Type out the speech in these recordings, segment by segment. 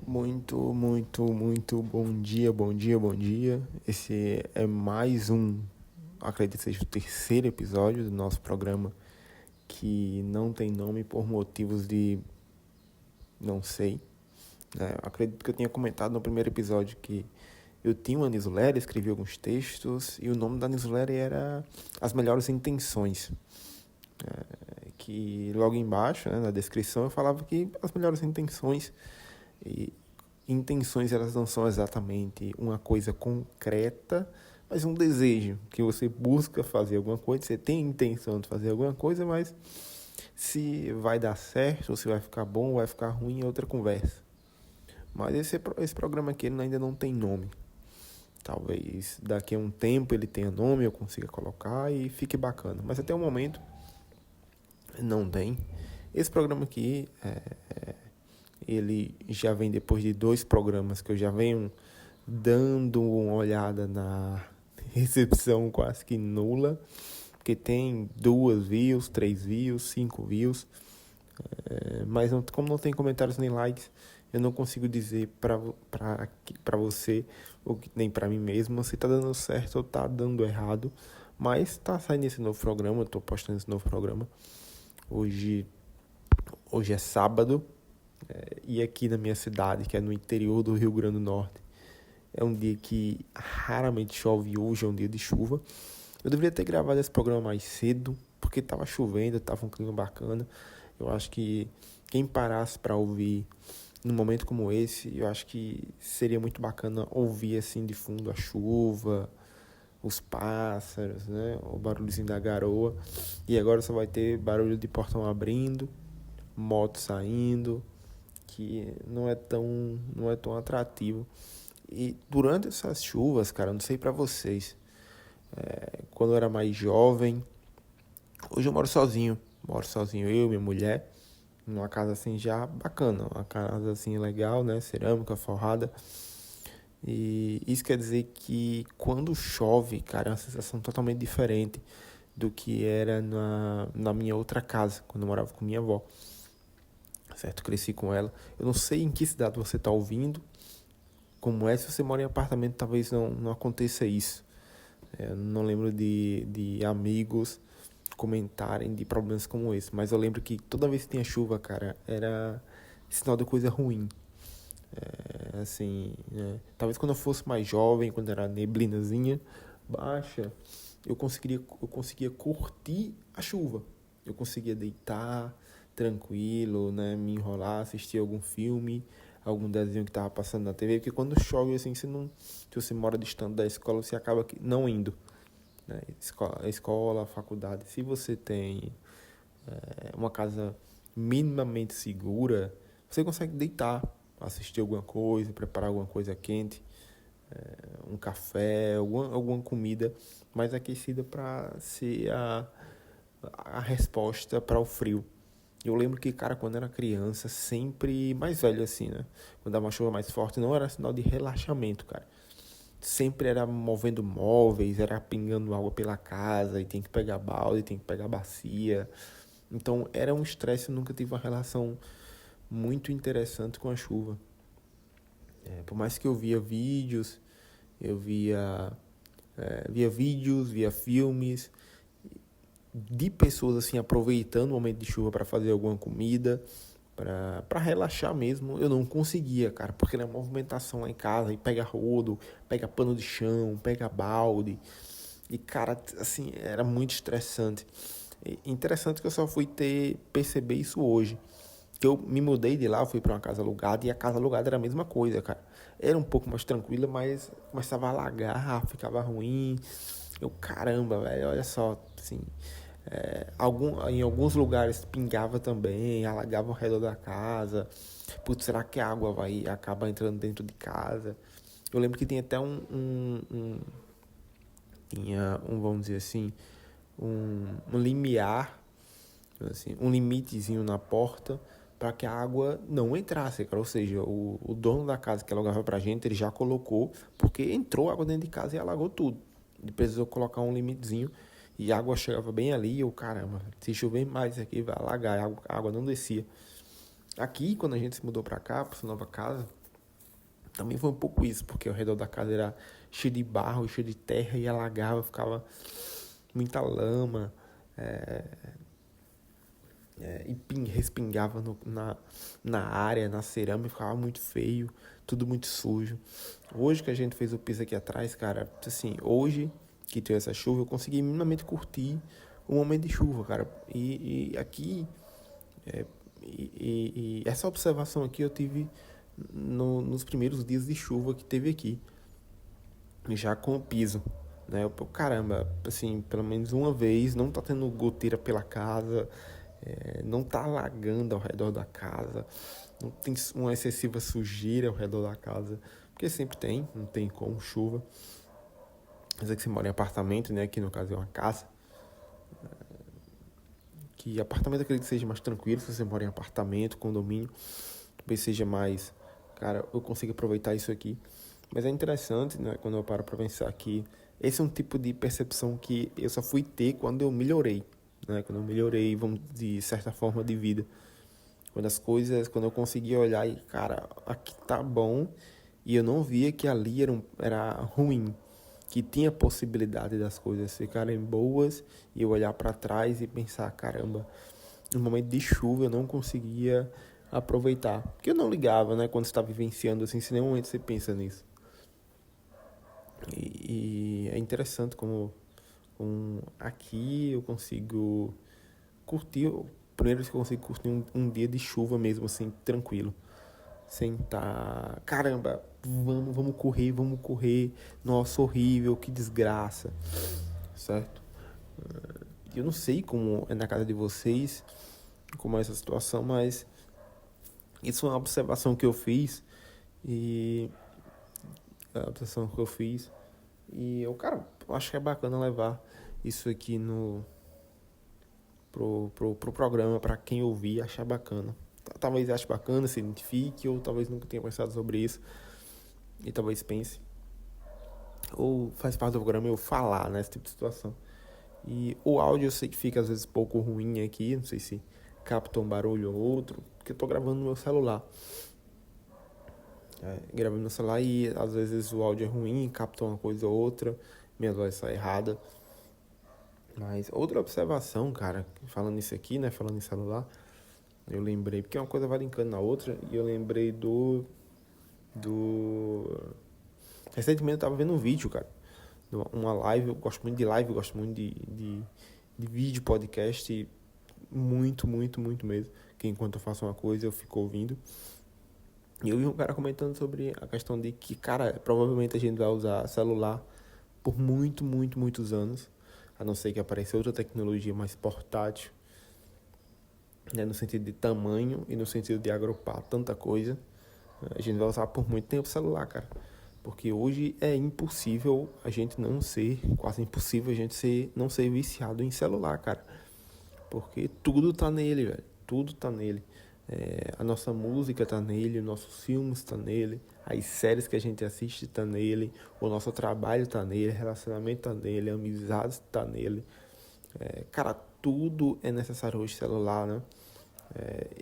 Muito bom dia, bom dia, bom dia. Esse é mais acredito que seja o terceiro episódio do nosso programa que não tem nome por motivos de não sei. Acredito que eu tinha comentado no primeiro episódio que eu tinha uma newsletter, escrevi alguns textos e o nome da newsletter era As Melhores Intenções. Que logo embaixo, na descrição, eu falava que as melhores intenções e intenções elas não são exatamente uma coisa concreta, mas um desejo que você busca fazer alguma coisa, você tem a intenção de fazer alguma coisa, mas se vai dar certo, ou se vai ficar bom ou vai ficar ruim é outra conversa. Mas esse programa aqui ele ainda não tem nome. Talvez daqui a um tempo ele tenha nome, eu consiga colocar e fique bacana. Mas até o momento não tem. Esse programa aqui ele já vem depois de 2 programas que eu já venho dando uma olhada na recepção quase que nula, porque tem 2 views, 3 views, 5 views, mas não, como não tem comentários nem likes, eu não consigo dizer para você, ou nem para mim mesmo, se tá dando certo ou tá dando errado, mas tá saindo esse novo programa, eu tô postando esse novo programa. Hoje é sábado, e aqui na minha cidade, que é no interior do Rio Grande do Norte, é um dia que raramente chove. Hoje é um dia de chuva. Eu deveria ter gravado esse programa mais cedo, porque estava chovendo, estava um clima bacana. Eu acho que quem parasse para ouvir num momento como esse, eu acho que seria muito bacana ouvir assim de fundo a chuva, os pássaros, né? O barulhozinho da garoa. E agora só vai ter barulho de portão abrindo, moto saindo, que não é tão atrativo. E durante essas chuvas, cara, não sei pra vocês, quando eu era mais jovem, hoje eu moro sozinho eu, minha mulher, numa casa assim já bacana, uma casa assim legal, né, cerâmica, forrada, e isso quer dizer que quando chove, cara, é uma sensação totalmente diferente do que era na minha outra casa, quando eu morava com minha avó, certo? Cresci com ela. Eu não sei em que cidade você tá ouvindo, como é, se você mora em apartamento, talvez não aconteça isso. Eu não lembro de amigos comentarem de problemas como esse, mas eu lembro que toda vez que tinha chuva, cara, era sinal de coisa ruim. Assim, talvez quando eu fosse mais jovem, quando era neblinazinha baixa, eu conseguia curtir a chuva. Eu conseguia deitar tranquilo, né, me enrolar, assistir algum filme, algum desenho que tava passando na TV, porque quando chove assim, se você mora distante da escola, você acaba não indo, né? Escola, faculdade. Se você tem uma casa minimamente segura, você consegue deitar, assistir alguma coisa, preparar alguma coisa quente, um café, alguma comida mais aquecida para ser a resposta para o frio. Eu lembro que, cara, quando era criança, sempre mais velho assim, né? Quando dava uma chuva mais forte, não era sinal de relaxamento, cara. Sempre era movendo móveis, era pingando água pela casa, e tem que pegar balde, tem que pegar bacia. Então era um estresse, eu nunca tive uma relação muito interessante com a chuva. Por mais que eu via vídeos, eu via vídeos, via filmes de pessoas assim aproveitando o momento de chuva para fazer alguma comida, para relaxar mesmo, eu não conseguia, cara, porque na movimentação lá em casa, e pega rodo, pega pano de chão, pega balde, e cara, assim, era muito estressante. E interessante que eu só fui perceber isso hoje. Que eu me mudei de lá, eu fui para uma casa alugada, e a casa alugada era a mesma coisa, cara. Era um pouco mais tranquila, mas começava a alagar, ficava ruim. Eu, caramba, velho, olha só, assim, em alguns lugares pingava também, alagava ao redor da casa. Putz, será que a água vai acabar entrando dentro de casa? Eu lembro que tinha até vamos dizer assim, um limiar, assim, um limitezinho na porta para que a água não entrasse, cara. Ou seja, o dono da casa que alugava pra gente, ele já colocou, porque entrou água dentro de casa e alagou tudo. Ele precisou colocar um limitezinho e a água chegava bem ali e eu, caramba, se chover mais aqui vai alagar, a água não descia. Aqui, quando a gente se mudou pra cá, pra essa nova casa, também foi um pouco isso, porque ao redor da casa era cheio de barro, cheio de terra e alagava, ficava muita lama, e respingava na área, na cerâmica, ficava muito feio, tudo muito sujo. Hoje que a gente fez o piso aqui atrás, cara, assim, hoje que teve essa chuva, eu consegui minimamente curtir o momento de chuva, cara. E aqui, é, e essa observação aqui eu tive nos primeiros dias de chuva que teve aqui, já com o piso. Né? Caramba, assim, pelo menos uma vez, não tá tendo goteira pela casa, não tá alagando ao redor da casa, não tem uma excessiva sujeira ao redor da casa, porque sempre tem, não tem como, chuva. Mas é que você mora em apartamento, né? Aqui no caso é uma casa. Que apartamento eu acredito que seja mais tranquilo, se você mora em apartamento, condomínio, talvez seja mais, cara, eu consigo aproveitar isso aqui. Mas é interessante, né, quando eu paro para pensar que esse é um tipo de percepção que eu só fui ter quando eu melhorei, né? Quando eu melhorei, vamos, de certa forma, de vida. Quando eu conseguia olhar e, cara, aqui tá bom, e eu não via que ali era ruim, que tinha possibilidade das coisas ficarem boas, e eu olhar para trás e pensar, caramba, no momento de chuva eu não conseguia aproveitar. Porque eu não ligava, né, quando você está vivenciando assim, se nenhum momento você pensa nisso. E é interessante como aqui eu consigo curtir, primeiro eu consigo curtir um dia de chuva mesmo, assim, tranquilo. Sem tá, caramba, vamos correr, nossa, horrível, que desgraça, certo? Eu não sei como é na casa de vocês, como é essa situação, mas isso é uma observação que eu fiz, e a observação que eu fiz, e eu, cara, eu acho que é bacana levar isso aqui pro programa, para quem ouvir, achar bacana. Talvez ache bacana, se identifique, ou talvez nunca tenha pensado sobre isso, e talvez pense. Ou faz parte do programa eu falar, né, esse tipo de situação. E o áudio eu sei que fica às vezes pouco ruim aqui, não sei se capta um barulho ou outro, porque eu tô gravando no meu celular. Gravando no meu celular e às vezes o áudio é ruim, capta uma coisa ou outra, minha voz sai errada. Mas outra observação, cara, falando isso aqui, né, falando em celular, eu lembrei, porque uma coisa vai linkando na outra, e eu lembrei do... Recentemente eu tava vendo um vídeo, cara, uma live, eu gosto muito de live, eu gosto muito de vídeo, podcast, muito, muito, muito mesmo, que enquanto eu faço uma coisa eu fico ouvindo. E eu vi um cara comentando sobre a questão de que, cara, provavelmente a gente vai usar celular por muito, muito, muitos anos, a não ser que apareça outra tecnologia mais portátil, né, no sentido de tamanho e no sentido de agrupar tanta coisa. A gente vai usar por muito tempo o celular, cara. Porque hoje é impossível a gente não ser, quase impossível a gente não ser viciado em celular, cara. Porque tudo tá nele, velho. Tudo tá nele. A nossa música tá nele, os nossos filmes tá nele, as séries que a gente assiste tá nele, o nosso trabalho tá nele, relacionamento tá nele, amizades tá nele. Cara, tudo é necessário hoje celular, né?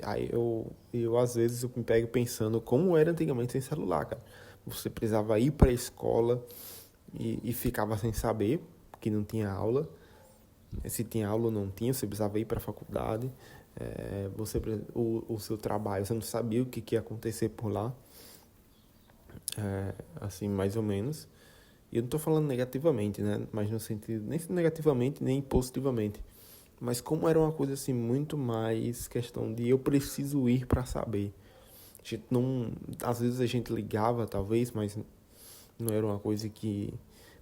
Aí eu às vezes eu me pego pensando como era antigamente sem celular, cara. Você precisava ir para a escola e ficava sem saber, porque não tinha aula. Se tinha aula ou não tinha, você precisava ir para a faculdade. O seu trabalho, você não sabia o que ia acontecer por lá. Assim, mais ou menos. E eu não estou falando negativamente, né? Mas no sentido, nem negativamente, nem positivamente. Mas como era uma coisa assim, muito mais questão de eu preciso ir para saber. A gente não, às vezes a gente ligava, talvez, mas não era uma coisa que,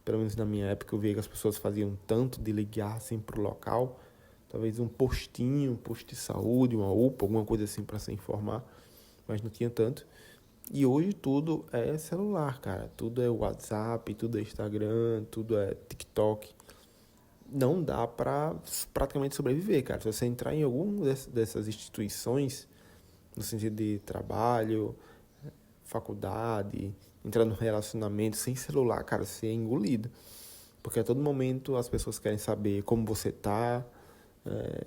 pelo menos na minha época, eu via que as pessoas faziam tanto de ligar assim pro local. Talvez um postinho, um posto de saúde, uma UPA, alguma coisa assim para se informar, mas não tinha tanto. E hoje tudo é celular, cara. Tudo é WhatsApp, tudo é Instagram, tudo é TikTok. Não dá pra praticamente sobreviver, cara. Se você entrar em alguma dessas instituições, no sentido de trabalho, faculdade, entrar no relacionamento sem celular, cara, você é engolido. Porque a todo momento as pessoas querem saber como você tá,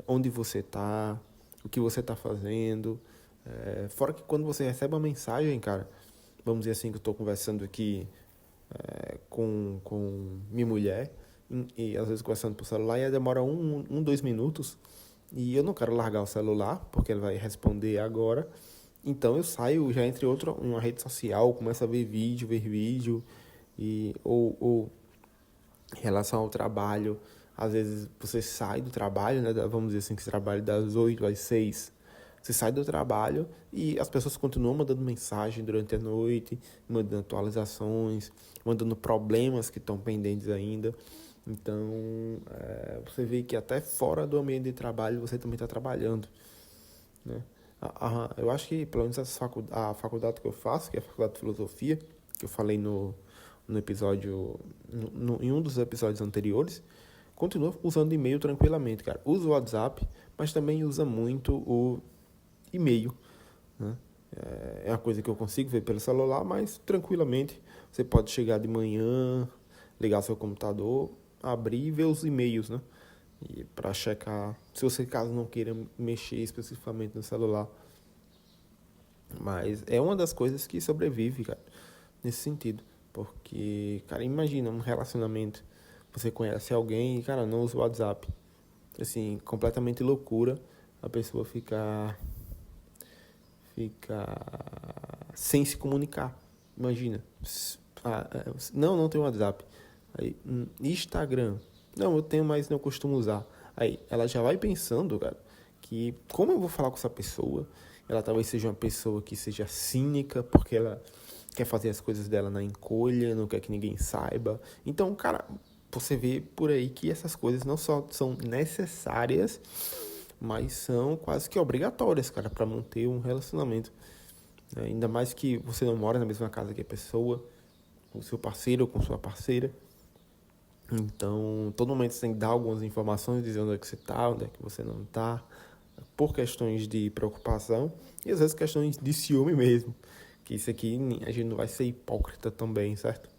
onde você tá, o que você tá fazendo. Fora que quando você recebe uma mensagem, cara, vamos dizer assim, que eu estou conversando aqui com minha mulher, e às vezes conversando por celular, e demora 2 minutos, e eu não quero largar o celular, porque ele vai responder agora, então eu saio, já entre outra, uma rede social, começo a ver vídeo, ou em relação ao trabalho, às vezes você sai do trabalho, né? Vamos dizer assim, que você trabalha das 8 às 6. Você sai do trabalho e as pessoas continuam mandando mensagem durante a noite, mandando atualizações, mandando problemas que estão pendentes ainda. Então, você vê que até fora do ambiente de trabalho você também está trabalhando, né? Eu acho que, pelo menos a faculdade que eu faço, que é a Faculdade de Filosofia, que eu falei no episódio, em um dos episódios anteriores, continua usando e-mail tranquilamente, cara. Usa o WhatsApp, mas também usa muito o e-mail, né? É uma coisa que eu consigo ver pelo celular, mas tranquilamente você pode chegar de manhã, ligar seu computador, abrir e ver os e-mails, né? E para checar, se você caso não queira mexer especificamente no celular. Mas é uma das coisas que sobrevive, cara, nesse sentido. Porque, cara, imagina um relacionamento. Você conhece alguém e, cara, não usa o WhatsApp. Assim, completamente loucura. A pessoa fica sem se comunicar. Imagina. Não tem WhatsApp. Aí, Instagram. Não, eu tenho, mas não costumo usar. Aí, ela já vai pensando, cara, que como eu vou falar com essa pessoa? Ela talvez seja uma pessoa que seja cínica, porque ela quer fazer as coisas dela na encolha, não quer que ninguém saiba. Então, cara, você vê por aí que essas coisas não só são necessárias, mas são quase que obrigatórias, cara, para manter um relacionamento. Ainda mais que você não mora na mesma casa que a pessoa, com o seu parceiro ou com sua parceira. Então, todo momento você tem que dar algumas informações, dizer onde é que você está, onde é que você não está, por questões de preocupação e às vezes questões de ciúme mesmo. Que isso aqui a gente não vai ser hipócrita também, certo?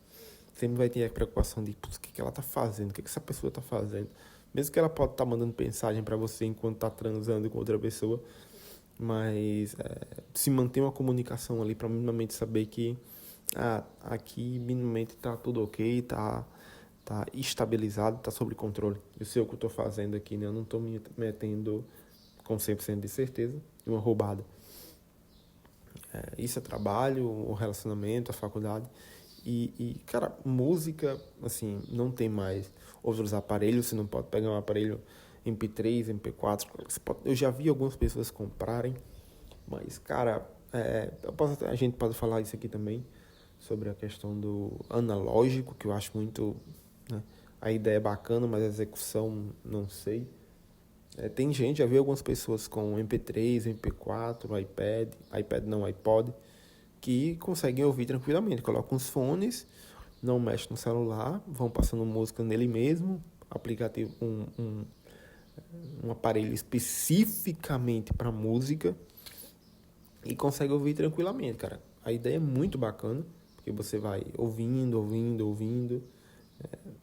Sempre vai ter a preocupação de, putz, o que ela tá fazendo? O que essa pessoa tá fazendo? Mesmo que ela pode estar mandando mensagem para você enquanto tá transando com outra pessoa, mas se manter uma comunicação ali para minimamente saber que aqui minimamente tá tudo ok, tá estabilizado, tá sob controle. Eu sei o que eu tô fazendo aqui, né? Eu não tô me metendo com 100% de certeza em uma roubada. Isso é trabalho, o relacionamento, a faculdade. Cara, música, assim, não tem mais outros aparelhos. Você não pode pegar um aparelho MP3, MP4. Eu já vi algumas pessoas comprarem, mas, cara, a gente pode falar isso aqui também, sobre a questão do analógico, que eu acho muito, né, a ideia é bacana, mas a execução, não sei. Tem gente, já vi algumas pessoas com MP3, MP4, iPad não, iPod, que conseguem ouvir tranquilamente. Colocam os fones, não mexem no celular, vão passando música nele mesmo, aplicativo, um aparelho especificamente para música, e consegue ouvir tranquilamente, cara. A ideia é muito bacana, porque você vai ouvindo,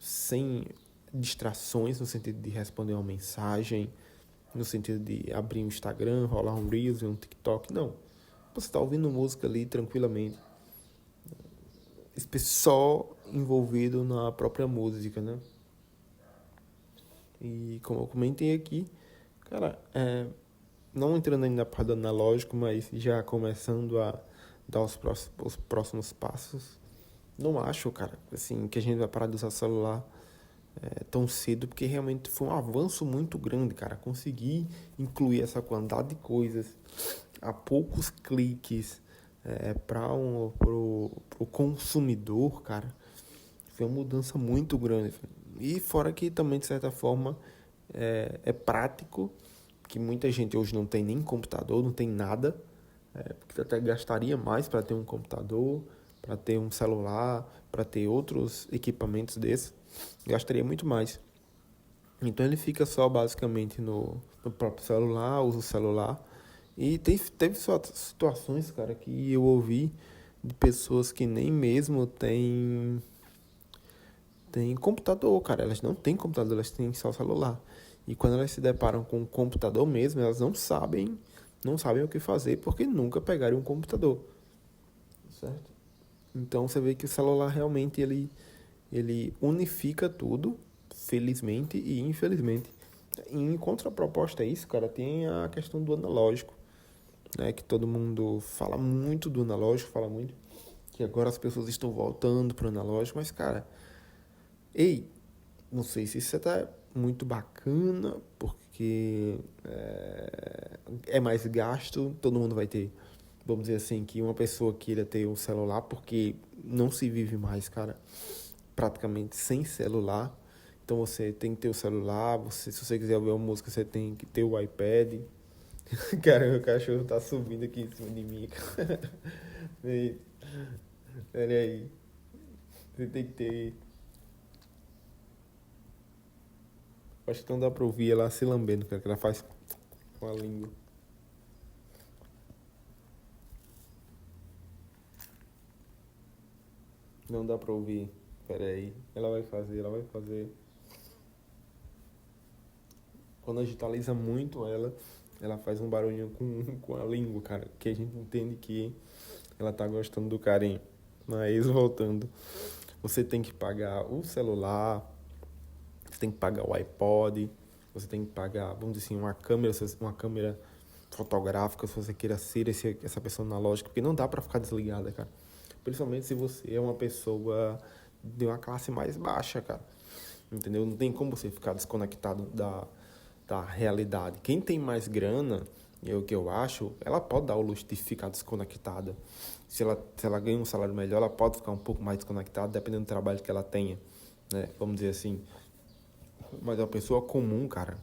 sem distrações, no sentido de responder uma mensagem, no sentido de abrir um Instagram, rolar um Reels, um TikTok. Não. Você está ouvindo música ali tranquilamente, só envolvido na própria música, né? E como eu comentei aqui, cara, não entrando ainda na parte do analógico, mas já começando a dar os próximos passos. Não acho, cara, assim, que a gente vai parar de usar celular tão cedo, porque realmente foi um avanço muito grande, cara. Conseguir incluir essa quantidade de coisas a poucos cliques para o consumidor, cara, foi uma mudança muito grande. E fora que também, de certa forma, é prático, que muita gente hoje não tem nem computador, não tem nada, porque até gastaria mais para ter um computador, para ter um celular, para ter outros equipamentos desses, gastaria muito mais. Então ele fica só basicamente no próprio celular, usa o celular. E teve situações, cara, que eu ouvi de pessoas que nem mesmo têm computador, cara. Elas não têm computador, elas têm só celular. E quando elas se deparam com o computador mesmo, elas não sabem o que fazer porque nunca pegaram um computador, certo? Então você vê que o celular realmente ele unifica tudo, felizmente e infelizmente. Em contraproposta a isso, cara, tem a questão do analógico, né? Que todo mundo fala muito do analógico, fala muito que agora as pessoas estão voltando pro analógico, mas, cara, ei, não sei se isso tá muito bacana, porque é mais gasto, todo mundo vai ter, vamos dizer assim, que uma pessoa queira ter um celular, porque não se vive mais, cara, praticamente sem celular. Então você tem que ter o celular, se você quiser ouvir uma música, você tem que ter o iPad. Cara, meu cachorro tá subindo aqui em cima de mim, cara. Olha aí, você tem que ter. Acho que não dá pra ouvir ela se lambendo, cara, que ela faz com a língua. Não dá pra ouvir. Pera aí. Ela vai fazer. Quando agitaliza muito ela faz um barulhinho com a língua, cara. Que a gente entende que ela tá gostando do carinho. Mas voltando. Você tem que pagar o celular, você tem que pagar o iPod, você tem que pagar, vamos dizer assim, uma câmera fotográfica, se você queira ser essa pessoa analógica, porque não dá pra ficar desligada, cara. Principalmente se você é uma pessoa de uma classe mais baixa, cara. Entendeu? Não tem como você ficar desconectado da realidade. Quem tem mais grana, é o que eu acho, ela pode dar o luxo de ficar desconectada. Se ela ganha um salário melhor, ela pode ficar um pouco mais desconectada, dependendo do trabalho que ela tenha, né? Vamos dizer assim. Mas é uma pessoa comum, cara,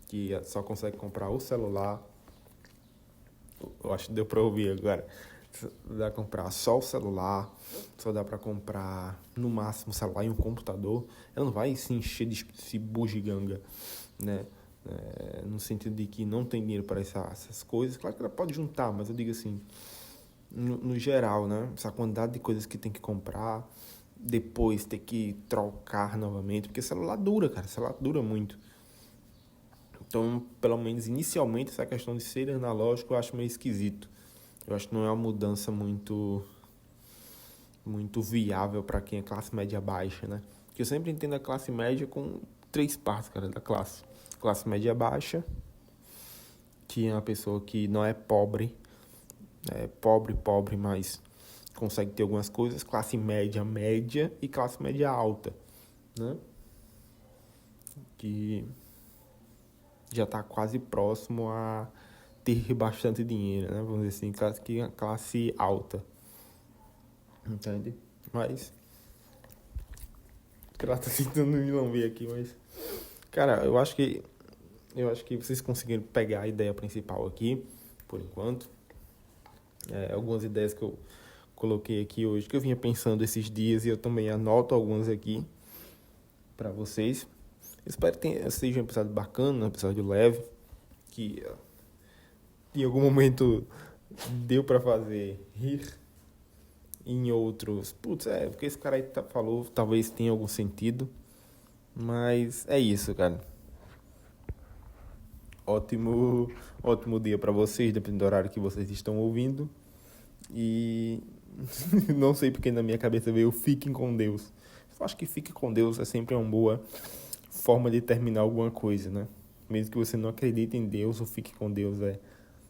que só consegue comprar o celular. Eu acho que deu pra ouvir agora. Dá pra comprar só o celular, só dá pra comprar no máximo o celular e um computador. Ela não vai se encher de bugiganga, né? No sentido de que não tem dinheiro para essas coisas. Claro que ela pode juntar, mas eu digo assim, no geral, né? Essa quantidade de coisas que tem que comprar, depois ter que trocar novamente, porque celular dura, cara, celular dura muito. Então, pelo menos inicialmente, essa questão de ser analógico eu acho meio esquisito. Eu acho que não é uma mudança muito viável para quem é classe média baixa, né? Porque eu sempre entendo a classe média com três partes, cara, da classe. Classe média baixa, que é uma pessoa que não é pobre, pobre, mas consegue ter algumas coisas. Classe média, média e classe média alta, né? Que já está quase próximo a ter bastante dinheiro, né? Vamos dizer assim, classe alta, entende? Mas, ela tá tentando me lamber aqui, mas, cara, eu acho que vocês conseguiram pegar a ideia principal aqui, por enquanto. Algumas ideias que eu coloquei aqui hoje, que eu vinha pensando esses dias, e eu também anoto algumas aqui para vocês. Espero que seja um episódio bacana, um episódio leve, que em algum momento deu para fazer rir. Em outros, putz, porque esse cara aí falou, talvez tenha algum sentido. Mas é isso, cara. Ótimo, ótimo dia para vocês, dependendo do horário que vocês estão ouvindo. E não sei porque na minha cabeça veio fiquem com Deus. Eu acho que fique com Deus é sempre uma boa forma de terminar alguma coisa, né? Mesmo que você não acredite em Deus, o fique com Deus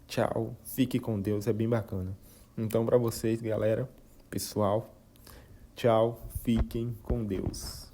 tchau, fique com Deus, é bem bacana. Então, para vocês, galera, pessoal, tchau, fiquem com Deus.